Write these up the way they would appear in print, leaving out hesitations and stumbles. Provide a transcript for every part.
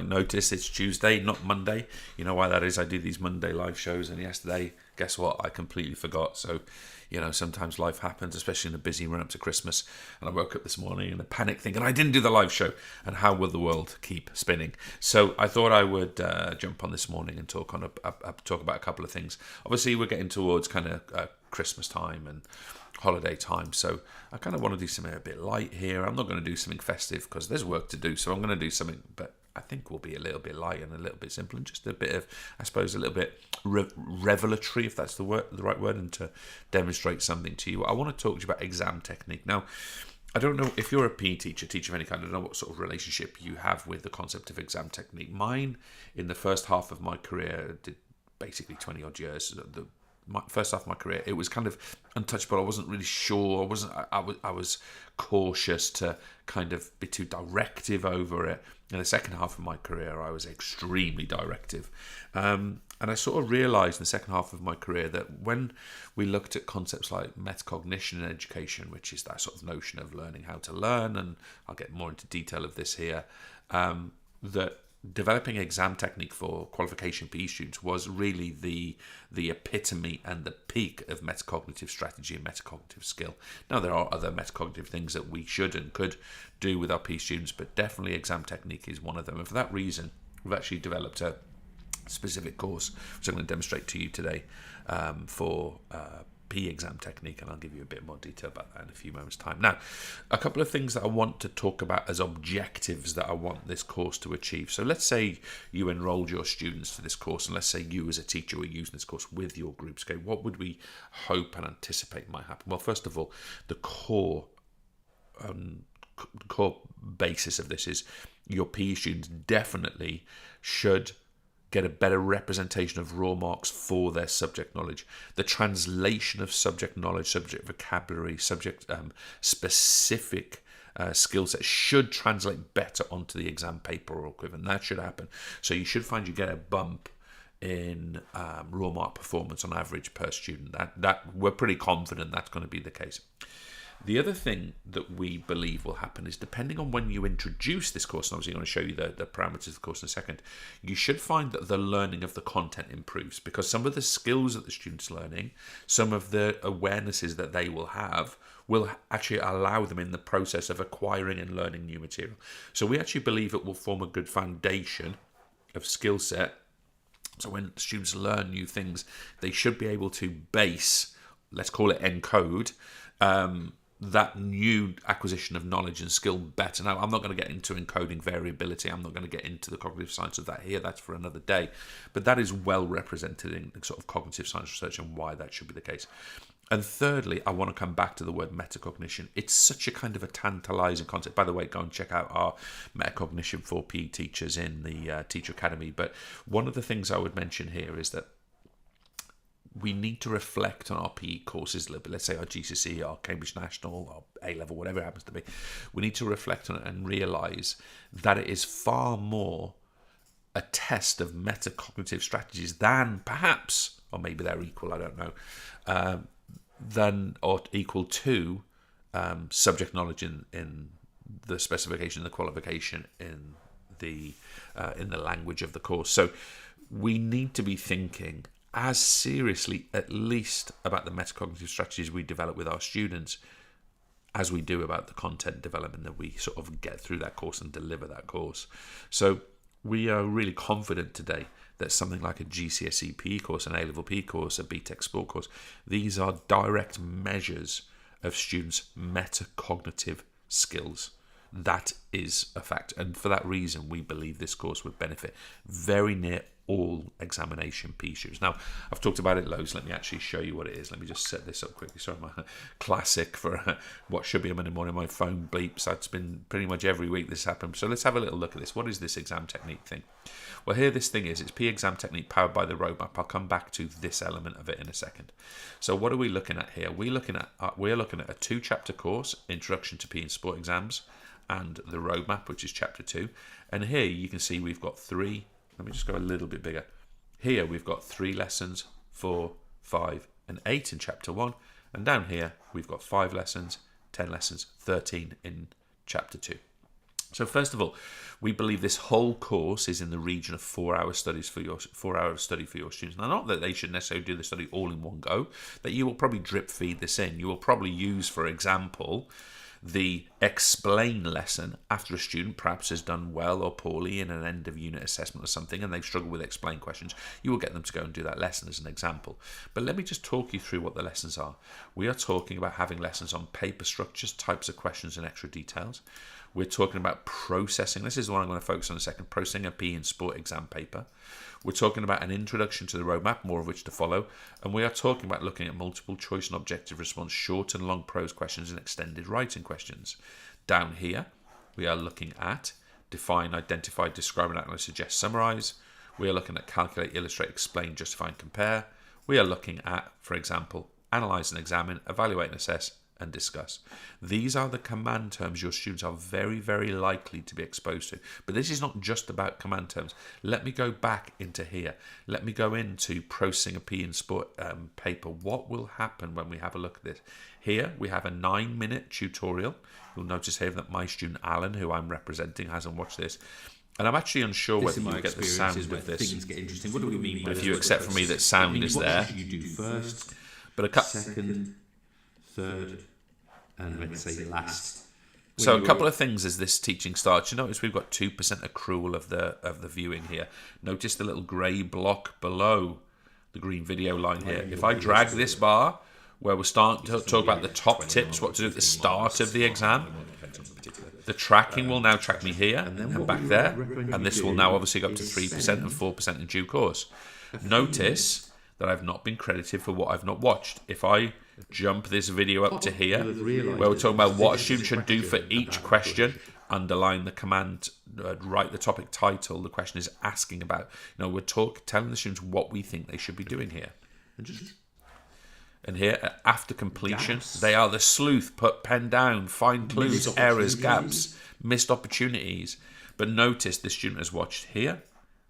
notice it's Tuesday, not Monday. You know why that is? I do these Monday live shows, and yesterday, guess what? I completely forgot. So, sometimes life happens, especially in a busy run up to Christmas. And I woke up this morning in a panic thinking, I didn't do the live show. And how will the world keep spinning? So I thought I would jump on this morning and talk about a couple of things. Obviously, we're getting towards kind of Christmas time and holiday time, so I kind of want to do something a bit light here. I'm not going to do something festive because there's work to do, so I'm going to do something, but I think will be a little bit light and a little bit simple and just a bit of, I suppose, a little bit revelatory, if that's the right word, and to demonstrate something to you. I want to talk to you about exam technique. Now, I don't know if you're a PE teacher of any kind. I don't know what sort of relationship you have with the concept of exam technique. Mine, in the first half of my career, did basically 20 odd years. First half of my career, it was kind of untouchable. I wasn't really sure. I was cautious to kind of be too directive over it. In the second half of my career, I was extremely directive. And I sort of realised in the second half of my career that when we looked at concepts like metacognition in education, which is that sort of notion of learning how to learn, and I'll get more into detail of this here, that developing exam technique for qualification PE students was really the epitome and the peak of metacognitive strategy and metacognitive skill. Now, there are other metacognitive things that we should and could do with our PE students, but definitely exam technique is one of them. And for that reason, we've actually developed a specific course, which I'm going to demonstrate to you today, for PE exam technique, and I'll give you a bit more detail about that in a few moments' time. Now, a couple of things that I want to talk about as objectives that I want this course to achieve. So let's say you enrolled your students to this course, and let's say you as a teacher were using this course with your groups. Okay, what would we hope and anticipate might happen? Well, first of all, the core basis of this is your PE students definitely should get a better representation of raw marks for their subject knowledge. The translation of subject knowledge, subject vocabulary, subject specific skill sets should translate better onto the exam paper or equivalent. That should happen. So you should find you get a bump in raw mark performance on average per student. That we're pretty confident that's going to be the case. The other thing that we believe will happen is, depending on when you introduce this course, and obviously I'm going to show you the parameters of the course in a second, you should find that the learning of the content improves, because some of the skills that the student's learning, some of the awarenesses that they will have, will actually allow them in the process of acquiring and learning new material. So we actually believe it will form a good foundation of skill set. So when students learn new things, they should be able to base, let's call it encode, that new acquisition of knowledge and skill better. Now, I'm not going to get into encoding variability. I'm not going to get into the cognitive science of that here. That's for another day. But that is well represented in sort of cognitive science research and why that should be the case. And thirdly, I want to come back to the word metacognition. It's such a kind of a tantalizing concept. By the way, go and check out our metacognition for PE teachers in the Teacher Academy. But one of the things I would mention here is that we need to reflect on our PE courses a little bit. Let's say our GCSE, our Cambridge National, our A-level, whatever it happens to be. We need to reflect on it and realise that it is far more a test of metacognitive strategies than perhaps, or maybe they're equal, I don't know, than or equal to subject knowledge in the specification, the qualification, in the language of the course. So we need to be thinking as seriously, at least, about the metacognitive strategies we develop with our students as we do about the content development that we sort of get through that course and deliver that course. So we are really confident today that something like a GCSE PE course, an A-level PE course, a BTEC Sport course, these are direct measures of students' metacognitive skills. That is a fact. And for that reason, we believe this course would benefit very near all examination PE students. Now, I've talked about it loads. Let me actually show you what it is. Let me just set this up quickly. Sorry, my classic for what should be a Monday morning. My phone bleeps. It's been pretty much every week this happens. So let's have a little look at this. What is this exam technique thing? Well, here this thing is. It's PE exam technique powered by the roadmap. I'll come back to this element of it in a second. So what are we looking at here? We're looking at a 2-chapter course, Introduction to PE and Sport Exams, and the roadmap, which is chapter 2. And here you can see we've got 3. Let me just go a little bit bigger. Here we've got 3 lessons, 4, 5, and 8 in chapter 1. And down here we've got 5 lessons, 10 lessons, 13 in chapter 2. So first of all, we believe this whole course is in the region of 4-hour study for your students. Now, not that they should necessarily do the study all in one go, that you will probably drip feed this in. You will probably use, for example, the explain lesson after a student perhaps has done well or poorly in an end of unit assessment or something, and they've struggled with explain questions. You will get them to go and do that lesson as an example. But let me just talk you through what the lessons are. We are talking about having lessons on paper structures, types of questions, and extra details. We're talking about processing. This is the one I'm going to focus on in a second. Processing a PE and sport exam paper. We're talking about an introduction to the roadmap, more of which to follow. And we are talking about looking at multiple choice and objective response, short and long prose questions, and extended writing questions. Down here, we are looking at define, identify, describe, and analyze, suggest, summarize. We are looking at calculate, illustrate, explain, justify, and compare. We are looking at, for example, analyze and examine, evaluate and assess, and discuss. These are the command terms your students are very, very likely to be exposed to. But this is not just about command terms. Let me go back into here. Let me go into processing a PE and sport paper. What will happen when we have a look at this? Here we have a 9-minute tutorial. You'll notice here that my student Alan, who I'm representing, hasn't watched this. And I'm actually unsure whether you get the sound with this. Things get interesting. What do we mean by if you accept from me that sound is there. What should you do first, but second, third, and let's say last? So a couple of things as this teaching starts. You notice we've got 2% accrual of the viewing here. Notice the little grey block below the green video line here. If I drag this bar, where we're starting to talk about the top tips, what to do at the start of the exam, the tracking will now track me here and back there, and this will now obviously go up to 3% and 4% in due course. Notice that I've not been credited for what I've not watched. If I jump this video up to here, where we're talking about what a student should do for each question, underline the command, write the topic title the question is asking about. We're telling the students what we think they should be doing here. And here, after completion, they are the sleuth, put pen down, find clues, errors, gaps, missed opportunities. But notice the student has watched here,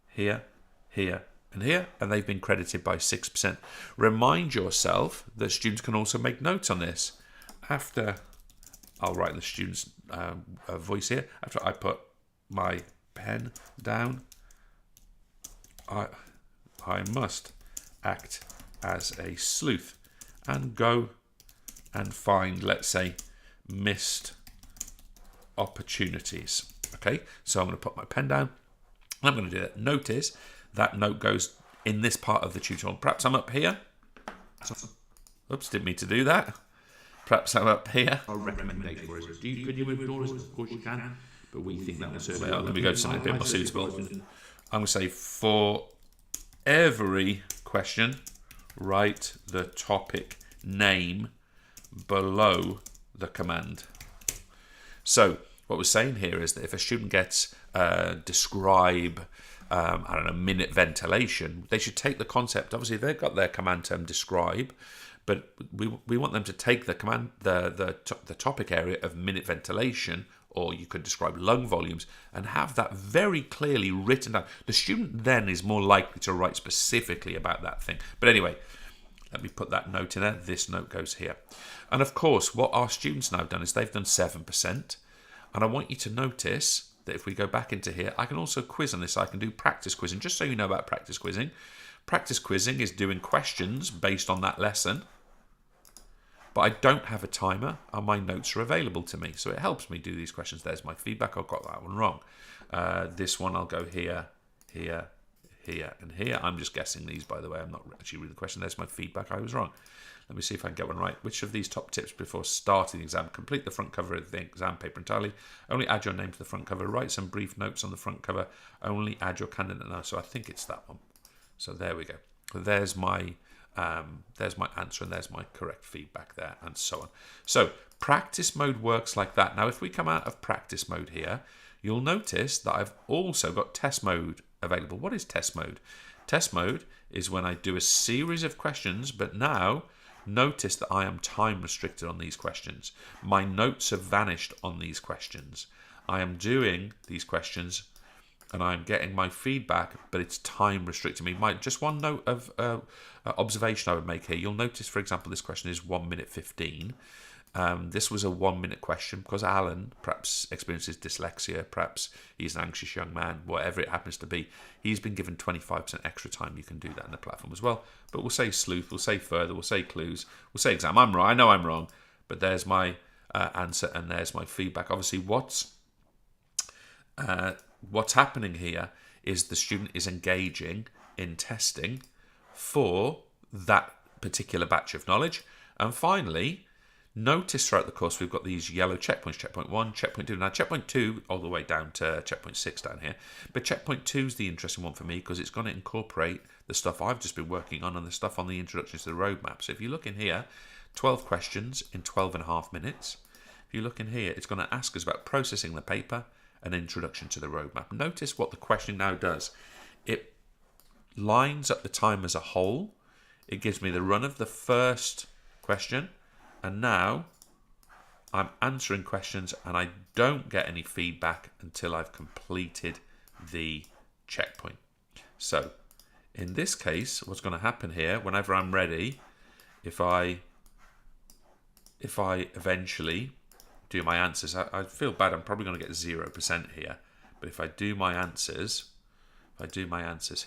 here, here, and here, and they've been credited by 6%. Remind yourself that students can also make notes on this. After, I'll write the student's voice here. After I put my pen down, I must act as a sleuth and go and find, let's say, missed opportunities. Okay, so I'm going to put my pen down. I'm going to do that. Notice that note goes in this part of the tutorial. Perhaps I'm up here. Oops, didn't mean to do that. Perhaps I'm up here. Our recommendation for us. Could you ignore us? Of course you can. But we think that will serve. Well, let me go to something a bit more suitable. I'm going to say for every question, write the topic name below the command. So what we're saying here is that if a student gets describe, minute ventilation, they should take the concept. Obviously, they've got their command term describe, but we want them to take the command, the topic area of minute ventilation, or you could describe lung volumes, and have that very clearly written down. The student then is more likely to write specifically about that thing. But anyway, let me put that note in there. This note goes here. And of course, what our students now have done is they've done 7%. And I want you to notice that if we go back into here, I can also quiz on this. I can do practice quizzing. Just so you know about practice quizzing. Practice quizzing is doing questions based on that lesson. But I don't have a timer, and my notes are available to me. So it helps me do these questions. There's my feedback. I got that one wrong. This one, I'll go here, here, here, and here. I'm just guessing these, by the way. I'm not actually reading the question. There's my feedback. I was wrong. Let me see if I can get one right. Which of these top tips before starting the exam? Complete the front cover of the exam paper entirely. Only add your name to the front cover. Write some brief notes on the front cover. Only add your candidate now. So I think it's that one. So there we go. There's my answer, and there's my correct feedback there, and so on. So practice mode works like that. Now, if we come out of practice mode here, you'll notice that I've also got test mode available. What is test mode? Test mode is when I do a series of questions, but now notice that I am time restricted on these questions. My notes have vanished on these questions. I am doing these questions and I'm getting my feedback, but it's time restricting me. Just one note of observation I would make here. You'll notice, for example, this question is 1 minute 15. This was a 1-minute question because Alan perhaps experiences dyslexia, perhaps he's an anxious young man, whatever it happens to be. He's been given 25% extra time. You can do that in the platform as well. But we'll say sleuth, we'll say further, we'll say clues, we'll say exam. I'm wrong. I know I'm wrong, but there's my answer and there's my feedback. Obviously, what's happening here is the student is engaging in testing for that particular batch of knowledge. And finally, notice throughout the course we've got these yellow checkpoints, checkpoint 1, checkpoint 2. Now checkpoint 2 all the way down to checkpoint 6 down here. But checkpoint 2 is the interesting one for me because it's going to incorporate the stuff I've just been working on and the stuff on the introduction to the roadmap. So if you look in here, 12 questions in 12.5 minutes. If you look in here, it's going to ask us about processing the paper and introduction to the roadmap. Notice what the question now does. It lines up the time as a whole. It gives me the run of the first question, and now I'm answering questions and I don't get any feedback until I've completed the checkpoint. So in this case, what's going to happen here, whenever I'm ready, if I eventually do my answers, I feel bad, I'm probably going to get 0% here, but if I do my answers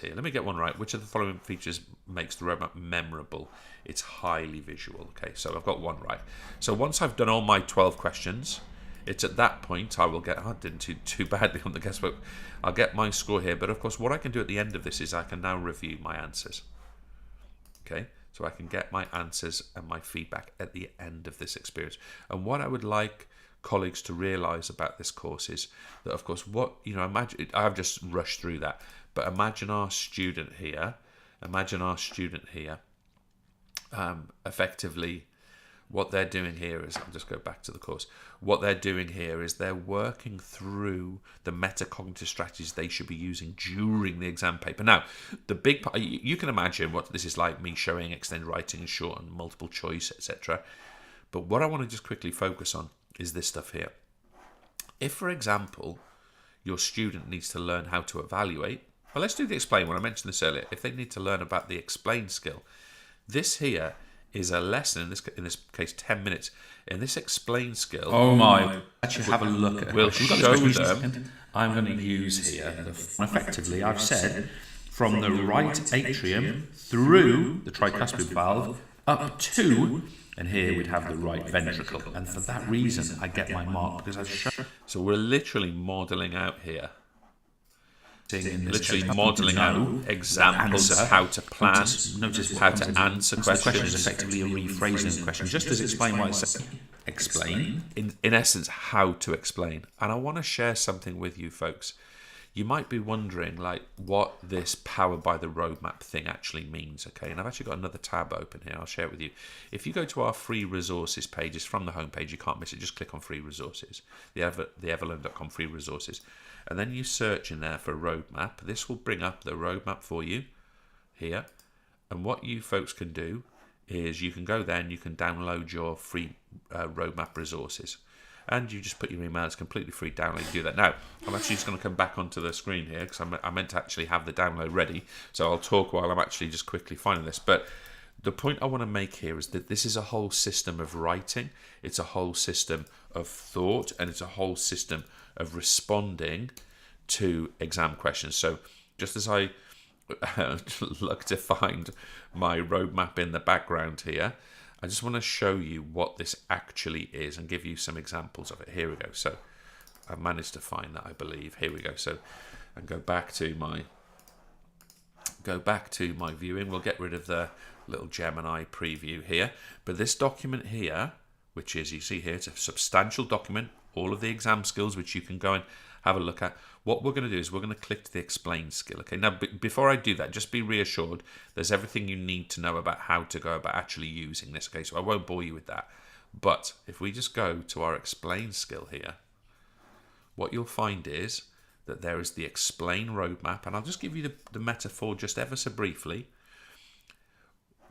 here, let me get one right. Which of the following features makes the roadmap memorable? It's highly visual. Okay, so I've got one right. So once I've done all my 12 questions, it's at that point I will get, I didn't do too badly on the guesswork, I'll get my score here. But of course, what I can do at the end of this is I can now review my answers. Okay, so I can get my answers and my feedback at the end of this experience. And what I would like colleagues to realize about this course is that, of course, imagine, I've just rushed through that, but imagine our student here, effectively what they're doing here is, I'll just go back to the course, what they're doing here is they're working through the metacognitive strategies they should be using during the exam paper. Now, the big part, you can imagine what this is like, me showing extended writing and short and multiple choice, etc. But what I want to just quickly focus on is this stuff here. If, for example, your student needs to learn how to evaluate, well, let's do the explain one. I mentioned this earlier. If they need to learn about the explain skill, this here is a lesson, in this case 10 minutes. In this explain skill, oh my, actually have a look at it. We'll show them. I'm going to use here, effectively, I've said, from the right atrium through the tricuspid valve up to, and here we'd have the right ventricle. And for that reason, I get my mark because I've shown. So we're literally modelling out here. Literally modelling out examples of how to plan, notice how to answer questions. The question is effectively a rephrasing of the question, just as explain why it says explain. In essence, how to explain. And I want to share something with you folks. You might be wondering like what this powered by the roadmap thing actually means, okay? And I've actually got another tab open here. I'll share it with you. If you go to our free resources pages from the homepage, you can't miss it. Just click on free resources, the everlearn.com free resources. And then you search in there for roadmap. This will bring up the roadmap for you here. And what you folks can do is you can go there and you can download your free roadmap resources. And you just put your email, it's completely free download. You do that. Now, I'm actually just going to come back onto the screen here because I meant to actually have the download ready. So I'll talk while I'm actually just quickly finding this. But the point I want to make here is that this is a whole system of writing. It's a whole system of thought, and it's a whole system of responding to exam questions. So just as I look to find my roadmap in the background here, I just want to show you what this actually is and give you some examples of it. Here we go. So I've managed to find that, I believe. Here we go. So and go back to my viewing. We'll get rid of the little Gemini preview here. But this document here, which is, you see here, it's a substantial document, all of the exam skills, which you can go and have a look at. What we're going to do is we're going to click to the explain skill. Okay, now before I do that, just be reassured there's everything you need to know about how to go about actually using this. Okay, so I won't bore you with that. But if we just go to our explain skill here, what you'll find is that there is the explain roadmap, and I'll just give you the metaphor just ever so briefly.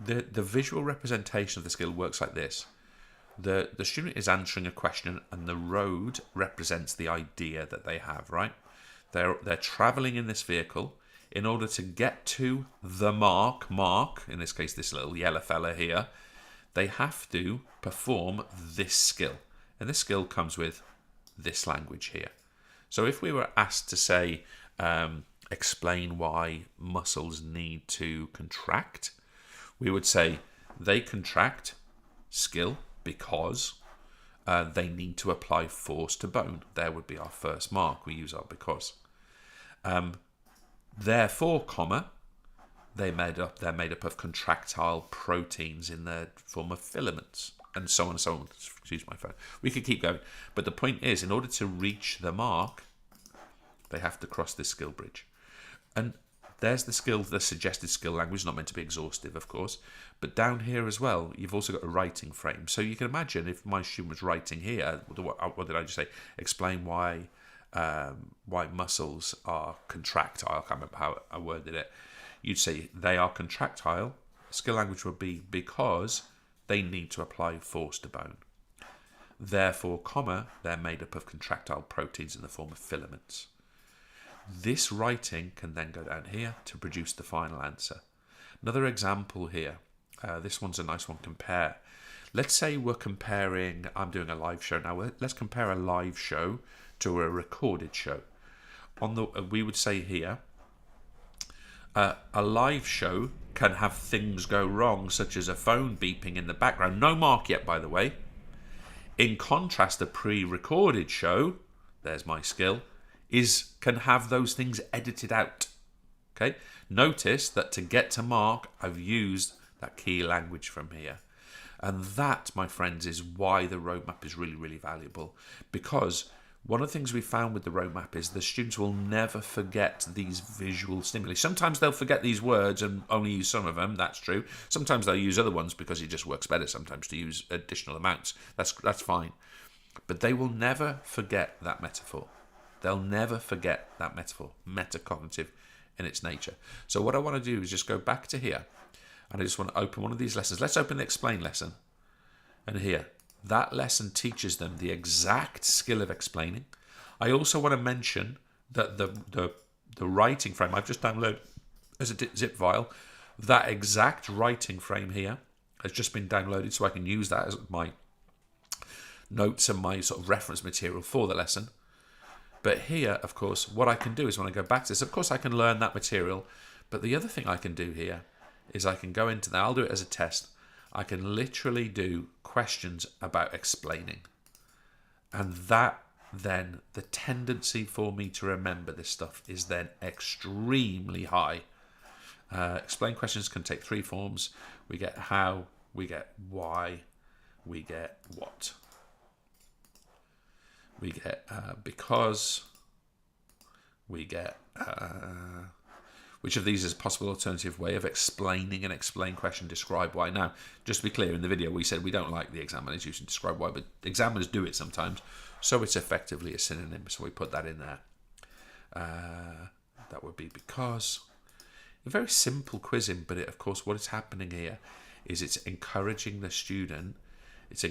The visual representation of the skill works like this. The student is answering a question, and the road represents the idea that they have, right? They're traveling in this vehicle in order to get to the mark, in this case this little yellow fella here. they have to perform this skill. And this skill comes with this language here. So if we were asked to say, explain why muscles need to contract, we would say they contract, skill, because they need to apply force to bone. There would be our first mark. We use our because. Therefore, comma, they're made up of contractile proteins in the form of filaments, and so on and so on. Excuse my phone. We could keep going, but the point is, in order to reach the mark, they have to cross this skill bridge. And there's the suggested skill language, not meant to be exhaustive, of course, but down here as well, you've also got a writing frame. So you can imagine if my student was writing here, what did I just say? Explain why muscles are contractile. I can't remember how I worded it. You'd say they are contractile. Skill language would be because they need to apply force to bone. Therefore, comma, they're made up of contractile proteins in the form of filaments. This writing can then go down here to produce the final answer. Another example here. This one's a nice one. Compare. Let's say we're comparing, I'm doing a live show now. Let's compare a live show to a recorded show. We would say here, a live show can have things go wrong, such as a phone beeping in the background. No mark yet, by the way. In contrast, a pre-recorded show, there's my skill, can have those things edited out. Okay? Notice that to get to mark, I've used that key language from here. And that, my friends, is why the roadmap is really, really valuable. Because one of the things we found with the roadmap is the students will never forget these visual stimuli. Sometimes they'll forget these words and only use some of them. That's true. Sometimes they'll use other ones because it just works better sometimes to use additional amounts. That's fine. But they will never forget that metaphor. They'll never forget that metaphor, metacognitive in its nature. So what I want to do is just go back to here, and I just want to open one of these lessons. Let's open the explain lesson. And here, that lesson teaches them the exact skill of explaining. I also want to mention that the writing frame I've just downloaded as a zip file, that exact writing frame here has just been downloaded, so I can use that as my notes and my sort of reference material for the lesson. But here, of course, what I can do is when I go back to this, of course I can learn that material, but the other thing I can do here is I can go into that. I'll do it as a test. I can literally do questions about explaining. And that then, the tendency for me to remember this stuff is then extremely high. Explain questions can take three forms. We get how, we get why, we get what. We get because, we get which of these is a possible alternative way of explaining an explain question, describe why. Now, just to be clear, in the video we said we don't like the examiners using describe why, but examiners do it sometimes, so it's effectively a synonym, so we put that in there. That would be because. A very simple quizzing, but of course what is happening here is it's encouraging the student to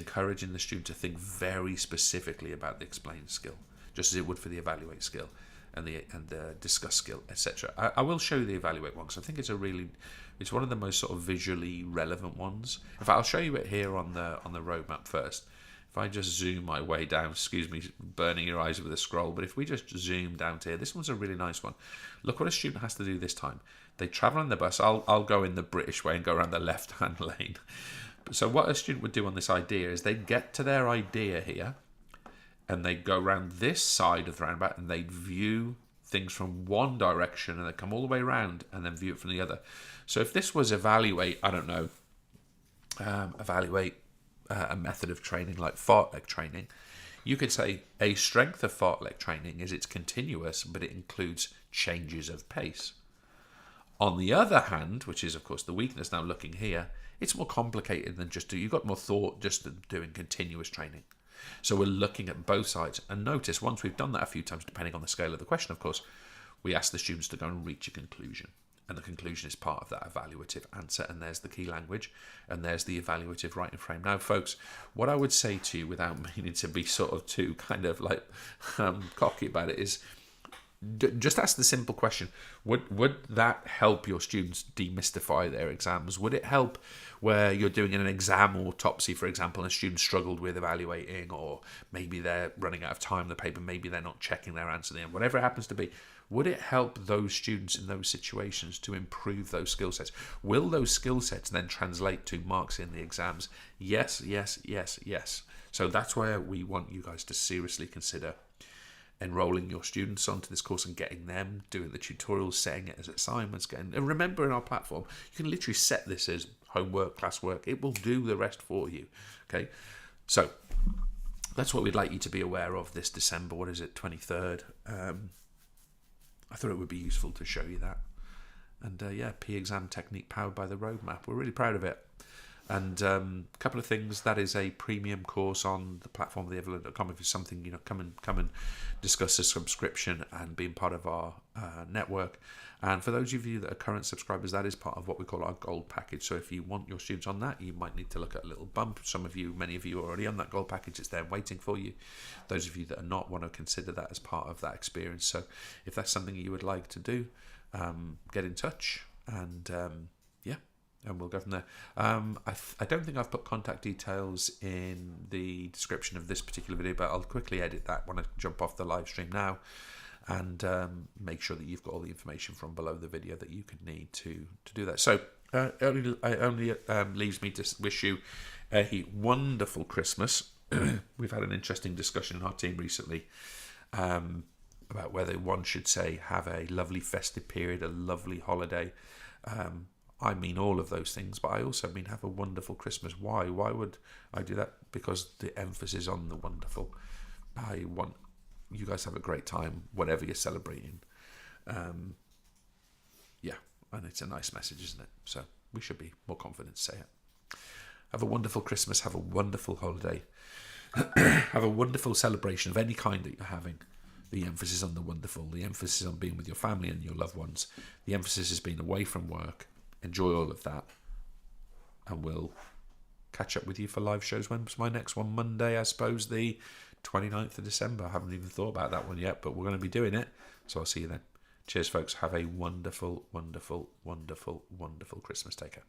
think very specifically about the explain skill, just as it would for the evaluate skill and the discuss skill, etc. I will show you the evaluate one because I think it's one of the most sort of visually relevant ones. In fact, I'll show you it here on the roadmap first. If I just zoom my way down, excuse me, burning your eyes with a scroll, but if we just zoom down to here, this one's a really nice one. Look what a student has to do this time. They travel on the bus. I'll go in the British way and go around the left-hand lane. So what a student would do on this idea is they'd get to their idea here and they'd go around this side of the roundabout and they'd view things from one direction and they'd come all the way around and then view it from the other. So if this was evaluate, I don't know, a method of training like fartlek training, you could say a strength of fartlek training is it's continuous, but it includes changes of pace. On the other hand, which is of course the weakness now looking here, it's more complicated than you've got more thought just doing continuous training. So we're looking at both sides. And notice, once we've done that a few times, depending on the scale of the question, of course, we ask the students to go and reach a conclusion. And the conclusion is part of that evaluative answer. And there's the key language. And there's the evaluative writing frame. Now, folks, what I would say to you, without meaning to be sort of too kind of like cocky about it, is just ask the simple question: would that help your students demystify their exams? Would it help where you're doing an exam autopsy, for example, and a student struggled with evaluating, or maybe they're running out of time in the paper, maybe they're not checking their answer at the end, whatever it happens to be? Would it help those students in those situations to improve those skill sets? Will those skill sets then translate to marks in the exams? Yes, yes, yes, yes. So that's where we want you guys to seriously consider enrolling your students onto this course and getting them doing the tutorials, setting it as assignments. And remember, in our platform, you can literally set this as homework, classwork. It will do the rest for you. Okay, so that's what we'd like you to be aware of this December. What is it, 23rd? I thought it would be useful to show you that. And yeah, PE exam technique powered by the roadmap. We're really proud of it. And a couple of things. That is a premium course on the platform of theeverlearner.com. If it's something, come and discuss a subscription and being part of our network. And for those of you that are current subscribers, that is part of what we call our gold package. So if you want your students on that, you might need to look at a little bump. Many of you are already on that gold package. It's there waiting for you. Those of you that are not, want to consider that as part of that experience. So if that's something you would like to do, get in touch, and and we'll go from there. I don't think I've put contact details in the description of this particular video, but I'll quickly edit that when I jump off the live stream now, and make sure that you've got all the information from below the video that you could need to do that. So it only leaves me to wish you a wonderful Christmas. We've had an interesting discussion in our team recently about whether one should say have a lovely festive period, a lovely holiday. I mean all of those things, but I also mean have a wonderful Christmas. Why? Why would I do that? Because the emphasis on the wonderful. I want you guys to have a great time, whatever you're celebrating. Yeah, and it's a nice message, isn't it? So we should be more confident to say it. Have a wonderful Christmas. Have a wonderful holiday. Have a wonderful celebration of any kind that you're having. The emphasis on the wonderful. The emphasis on being with your family and your loved ones. The emphasis is being away from work. Enjoy all of that, and we'll catch up with you for live shows. When's my next one? Monday, I suppose, the 29th of December. I haven't even thought about that one yet, but we're going to be doing it, so I'll see you then. Cheers, folks. Have a wonderful, wonderful, wonderful, wonderful Christmas. Take care.